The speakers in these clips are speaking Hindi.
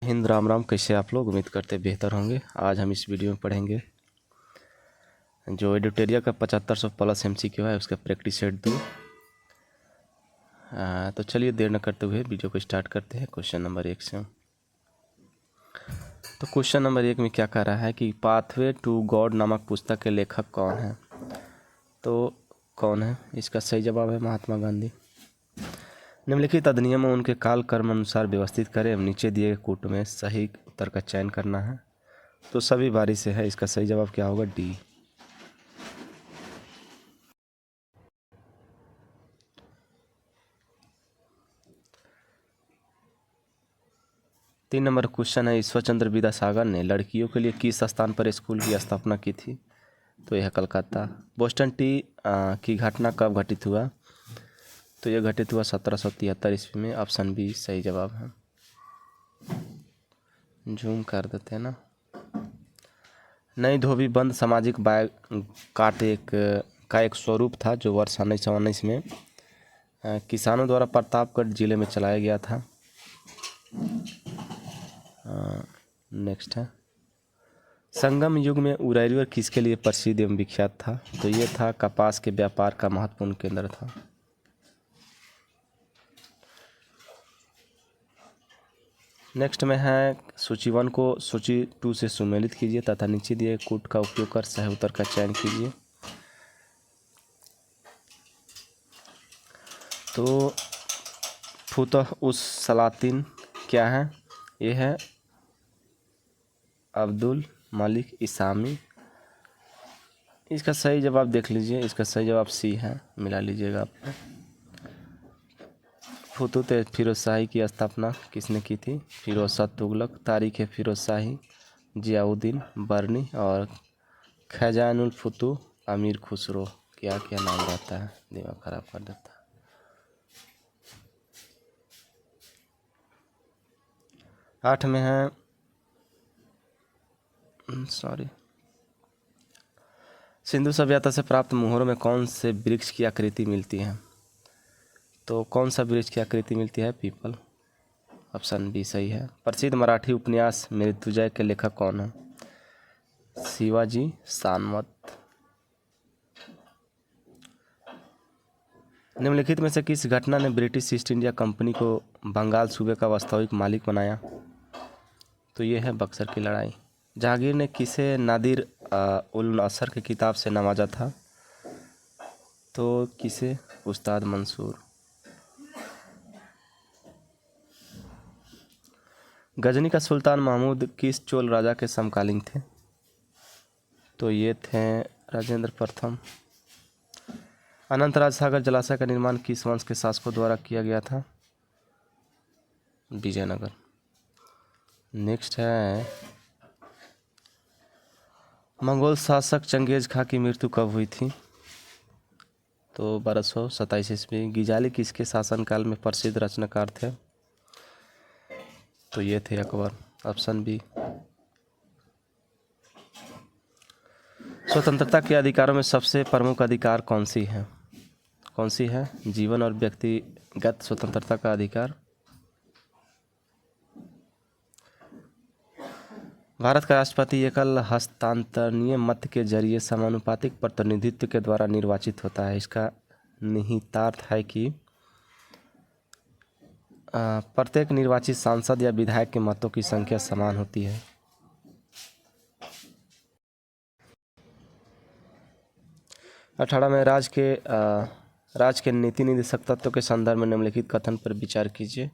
हिंद राम राम। कैसे आप लोग? उम्मीद करते बेहतर होंगे। आज हम इस वीडियो में पढ़ेंगे जो एडिटोरिया का 7500 प्लस MCQ है उसका प्रैक्टिस सेट 2। तो चलिए देर न करते हुए वीडियो को स्टार्ट करते हैं क्वेश्चन नंबर 1 से। तो क्वेश्चन नंबर 1 में क्या कह रहा है कि पाथवे टू गॉड नामक पुस्तक के लेखक कौन है। तो कौन है इसका सही जवाब है महात्मा गांधी। निम्नलिखित अधिनियम उनके काल कर्म अनुसार व्यवस्थित करें एवं नीचे दिए कूट में सही उत्तर का चयन करना है। तो सभी बारी से है, इसका सही जवाब क्या होगा? डी। तीन नंबर क्वेश्चन है, ईश्वर चंद्र विद्यासागर ने लड़कियों के लिए किस स्थान पर स्कूल की स्थापना की थी। तो यह कलकत्ता। बोस्टन टी की घटना कब घटित हुआ। तो यह घटित हुआ 1773 ईस्वी में। ऑप्शन बी सही जवाब है। जूम कर देते हैं ना। नई धोबी बंद सामाजिक बायकाट का एक स्वरूप था जो वर्ष 1919 में किसानों द्वारा प्रतापगढ़ जिले में चलाया गया था। नेक्स्ट है, संगम युग में उरैर किसके लिए प्रसिद्ध एवं विख्यात था। तो ये था कपास के व्यापार का महत्वपूर्ण केंद्र था। नेक्स्ट में है, सूची 1 को सूची 2 से सुमेलित कीजिए तथा नीचे दिए कूट का उपयोग कर सही उत्तर का चयन कीजिए। तो फुतह उस सलातिन क्या है। ये है अब्दुल मलिक इसामी। इसका सही जवाब देख लीजिए, इसका सही जवाब सी है, मिला लीजिएगा आप। फुतूत फिरोज शाही की स्थापना किसने की थी। फिरोज शाह तुगलक। तारीख है फिरोज शाही, जियाउद्दीन बर्नी और खजानुल फुतू अमीर खुसरो। क्या क्या नाम रहता है, दिमाग खराब कर देता है। 8 में है, सिंधु सभ्यता से प्राप्त मुहरों में कौन से वृक्ष की आकृति मिलती है। तो कौन सा वृक्ष की आकृति मिलती है। पीपल। ऑप्शन बी सही है। प्रसिद्ध मराठी उपन्यास मृत्युंजय के लेखक कौन है। शिवाजी सानवत। निम्नलिखित में से किस घटना ने ब्रिटिश ईस्ट इंडिया कंपनी को बंगाल सूबे का वास्तविक मालिक बनाया। तो ये है बक्सर की लड़ाई। जहांगीर ने किसे नादिर उल असर की किताब से नवाजा था। तो किसे, उस्ताद मंसूर। गजनी का सुल्तान महमूद किस चोल राजा के समकालीन थे। तो ये थे राजेंद्र प्रथम। अनंतराज सागर जलाशय का निर्माण किस वंश के शासकों द्वारा किया गया था। विजयनगर। नेक्स्ट है, मंगोल शासक चंगेज खां की मृत्यु कब हुई थी। तो 1227 ईस्वी। गिजाली किसके शासनकाल में प्रसिद्ध रचनाकार थे। तो ये थे अकबर। Option B. स्वतंत्रता के अधिकारों में सबसे प्रमुख अधिकार कौन सी है। जीवन और व्यक्तिगत स्वतंत्रता का अधिकार। भारत का राष्ट्रपति एकल हस्तांतरणीय मत के जरिए समानुपातिक प्रतिनिधित्व के द्वारा निर्वाचित होता है। इसका निहितार्थ है कि प्रत्येक निर्वाचित सांसद या विधायक के मतों की संख्या समान होती है। अठारह में राज्य के नीति निदेशक तत्व के संदर्भ में निम्नलिखित कथन पर विचार कीजिए।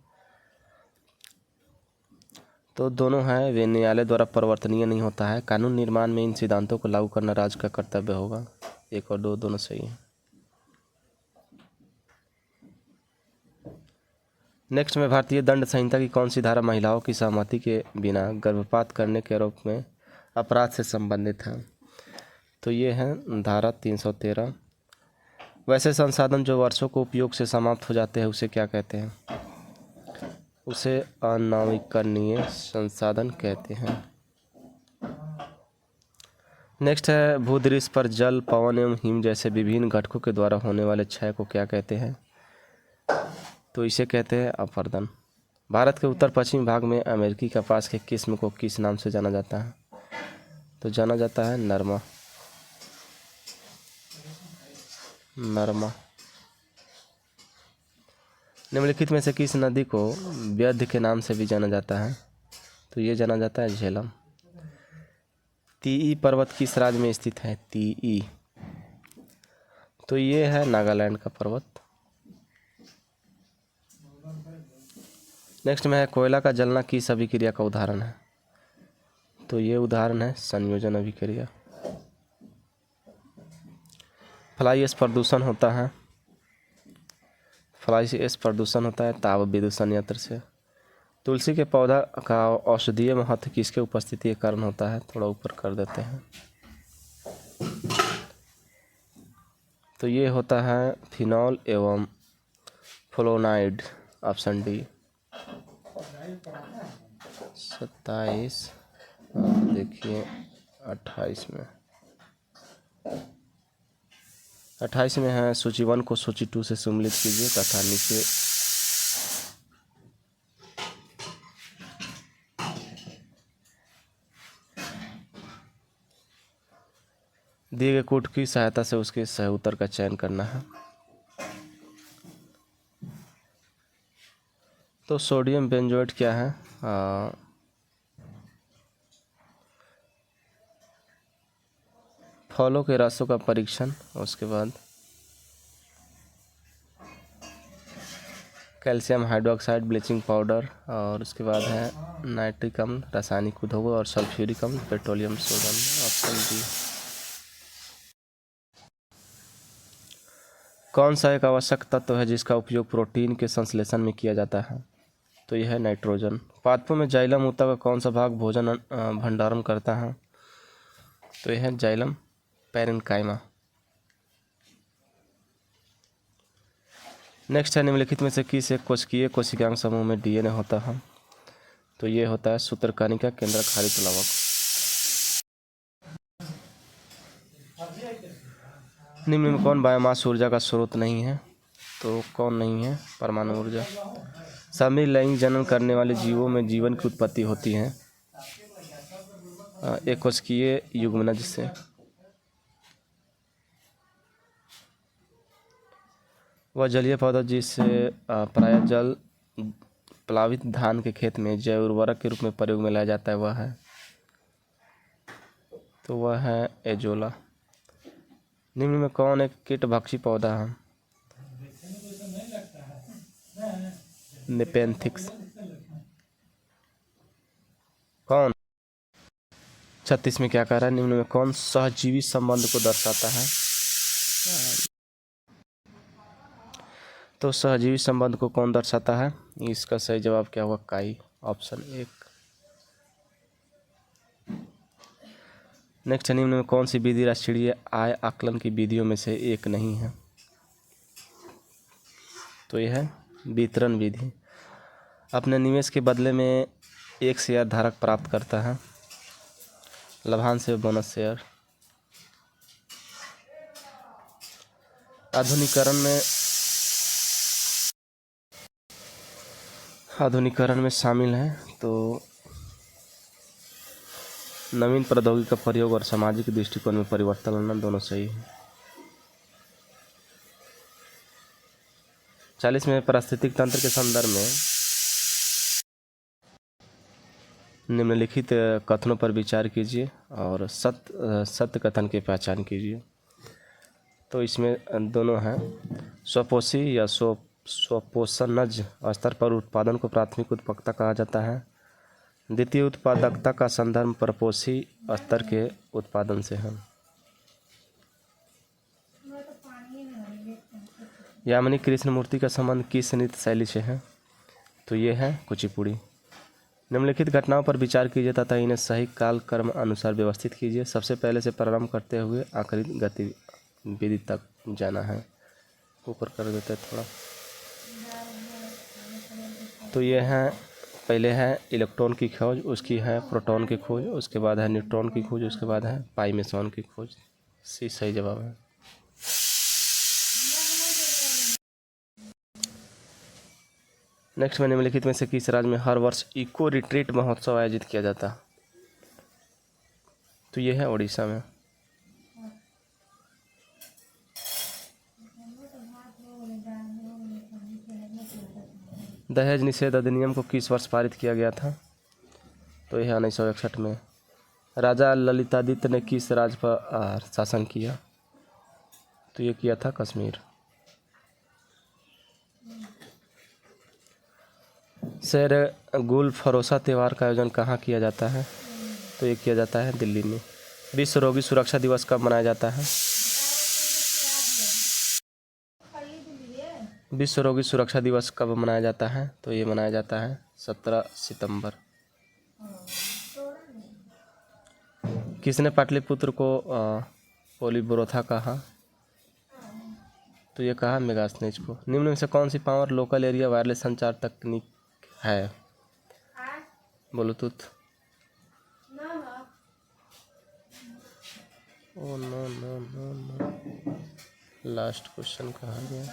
तो दोनों हैं, वे न्यायालय द्वारा परिवर्तनीय नहीं होता है। कानून निर्माण में इन सिद्धांतों को लागू करना राज्य का कर्तव्य होगा। 1 और 2 दोनों सही हैं। नेक्स्ट में, भारतीय दंड संहिता की कौन सी धारा महिलाओं की सहमति के बिना गर्भपात करने के आरोप में अपराध से संबंधित है। तो ये है धारा 313। वैसे संसाधन जो वर्षों को उपयोग से समाप्त हो जाते हैं उसे क्या कहते हैं। उसे अनवीकरणीय संसाधन कहते हैं। नेक्स्ट है, भूदृश्य पर जल, पवन एवं हिम जैसे विभिन्न घटकों के द्वारा होने वाले क्षय को क्या कहते हैं। तो इसे कहते हैं अपरदन। भारत के उत्तर पश्चिमी भाग में अमेरिकी कपास के किस्म को किस नाम से जाना जाता है? तो जाना जाता है नरमा। नरमा। निम्नलिखित में से किस नदी को व्यध के नाम से भी जाना जाता है? तो ये जाना जाता है झेलम। तीई पर्वत किस राज्य में स्थित है? तीई, तो ये है नागालैंड का पर्वत। नेक्स्ट में है कोयला का जलना किस अभिक्रिया का उदाहरण है? तो ये उदाहरण है संयोजन अभिक्रिया। फ्लाई ऐश प्रदूषण होता है, फ्लाई ऐश प्रदूषण होता है ताप विदूषण यंत्र से। तुलसी के पौधा का औषधीय महत्व किसके उपस्थिति के कारण होता है? थोड़ा ऊपर कर देते हैं। तो ये होता है फिनॉल एवं फ्लोनाइड, ऑप्शन डी। 27 देखिए 28 में, 28 में है सूची 1 को सूची 2 से सम्मिलित कीजिए तथा नीचे दिए गए कोड की सहायता से उसके सही उत्तर का चयन करना है। तो सोडियम बेंजोएट क्या है? फलों के रसों का परीक्षण, उसके बाद कैल्शियम हाइड्रोक्साइड ब्लीचिंग पाउडर, और उसके बाद है नाइट्रिक अम्ल रासायनिक उद्योग, और सल्फ्यूरिक अम्ल पेट्रोलियम सोडम, ऑप्शन डी। कौन सा एक आवश्यक तत्व है जिसका उपयोग प्रोटीन के संश्लेषण में किया जाता है? तो यह है नाइट्रोजन। पादपों में जाइलम ऊतक का कौन सा भाग भोजन भंडारण करता है? तो यह है जाइलम पैरेन्काइमा। नेक्स्ट है निम्नलिखित में से किस एक कोशिकीय कोशिकांग समूह में डीएनए होता है? तो ये होता है सूत्रकानिका केंद्रक हरितलवक। निम्न में कौन बायोमास ऊर्जा का स्रोत नहीं है? तो कौन नहीं है? परमाणु ऊर्जा। समलैंगिक लैंगिक जनन करने वाले जीवों में जीवन की उत्पत्ति होती है एक कोशिकीय युग्मनज से। वह जलीय पौधा जिससे प्रायः जल प्लावित धान के खेत में जैव उर्वरक के रूप में प्रयोग में लाया जाता है, वह है, तो वह है एजोला। निम्न में कौन एक कीटभक्षी पौधा है? नेपेंथिक्स। कौन? 36 में क्या कह रहा है? निम्न में कौन सहजीवी संबंध को दर्शाता है? तो सहजीवी संबंध को कौन दर्शाता है? इसका सही जवाब क्या होगा? काई, ऑप्शन 1। नेक्स्ट, निम्न में कौन सी विधि राष्ट्रीय आय आकलन की विधियों में से एक नहीं है? तो यह है वितरण विधि। अपने निवेश के बदले में एक शेयर धारक प्राप्त करता है लाभांश से बोनस शेयर। आधुनिकीकरण में शामिल है तो नवीन प्रौद्योगिकी का प्रयोग और सामाजिक दृष्टिकोण में परिवर्तन लाना दोनों सही है। 40 में पारिस्थितिक तंत्र के संदर्भ में निम्नलिखित कथनों पर विचार कीजिए और सत्य कथन की पहचान कीजिए। तो इसमें दोनों हैं। स्वपोषी या स्वपोषणज स्तर पर उत्पादन को प्राथमिक उत्पादकता कहा जाता है। द्वितीय उत्पादकता का संदर्भ परपोषी स्तर के उत्पादन से है। यामिनी कृष्णमूर्ति का संबंध किस नृत्य शैली से है? तो ये है कुचिपुड़ी। निम्नलिखित घटनाओं पर विचार कीजिए तथा इन्हें सही काल क्रम अनुसार व्यवस्थित कीजिए। सबसे पहले से प्रारंभ करते हुए आखिरी गतिविधि तक जाना है। ऊपर कर देते हैं थोड़ा। तो ये है, पहले है इलेक्ट्रॉन की खोज, उसकी है प्रोटॉन की खोज, उसके बाद है न्यूट्रॉन की खोज, उसके बाद है पाई मेसॉन की खोज। सी सही जवाब है। नेक्स्ट में निम्नलिखित में से किस राज्य में हर वर्ष इको रिट्रीट महोत्सव आयोजित किया जाता है? तो ये है उड़ीसा में। दहेज निषेध अधिनियम को किस वर्ष पारित किया गया था? तो यह 1961 में। राजा ललितादित्य ने किस राज्य पर शासन किया? तो ये किया था कश्मीर। शेर गुल फरोसा त्यौहार का आयोजन कहाँ किया जाता है? तो ये किया जाता है दिल्ली में। विश्व रोगी सुरक्षा दिवस कब मनाया जाता है? विश्व रोगी सुरक्षा दिवस कब मनाया जाता है? तो ये मनाया जाता है 17 सितंबर। किसने पाटलिपुत्र को पोलीबोरोथा कहा? तो ये कहा मेगास्थनीज को। निम्न में से कौन सी पावर लोकल एरिया वायरलेस संचार तकनीक है? Bluetooth. Oh no no no no, last question कहा गया।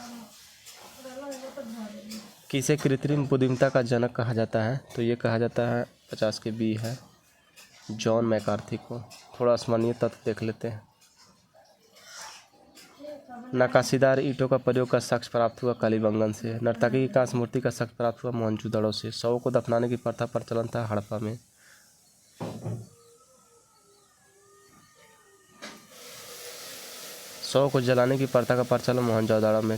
किसे कृत्रिम बुद्धिमत्ता का जनक कहा जाता है? तो ये कहा जाता है 50 के बी है जॉन मैकार्थी को। थोड़ा आसमानीय तत्व देख लेते हैं। नक्काशीदार ईंटों का प्रयोग का साक्ष्य प्राप्त हुआ कालीबंगन से। नर्तकी की कांस्य मूर्ति का साक्ष्य प्राप्त हुआ मोहनजोदड़ो से। शवों को दफनाने की प्रथा प्रचलन था हड़प्पा में। शवों को जलाने की प्रथा का प्रचलन मोहनजोदड़ो में।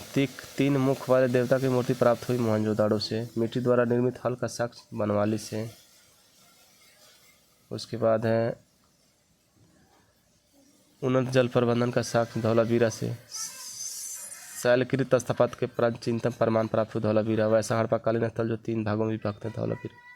3 मुख वाले देवता की मूर्ति प्राप्त हुई मोहनजोदड़ो से। मिट्टी द्वारा निर्मित हल का साक्ष्य बनवाली से। उसके बाद है उन्नत जल प्रबंधन का साक्ष्य धौलावीरा से। शैलकृत स्थापत्य के प्राचीनतम प्रमाण प्राप्त हुआ धौलावीरा। वैसा हड़प्पा कालीन स्थल जो 3 भागों में विभक्त है धौलावीरा।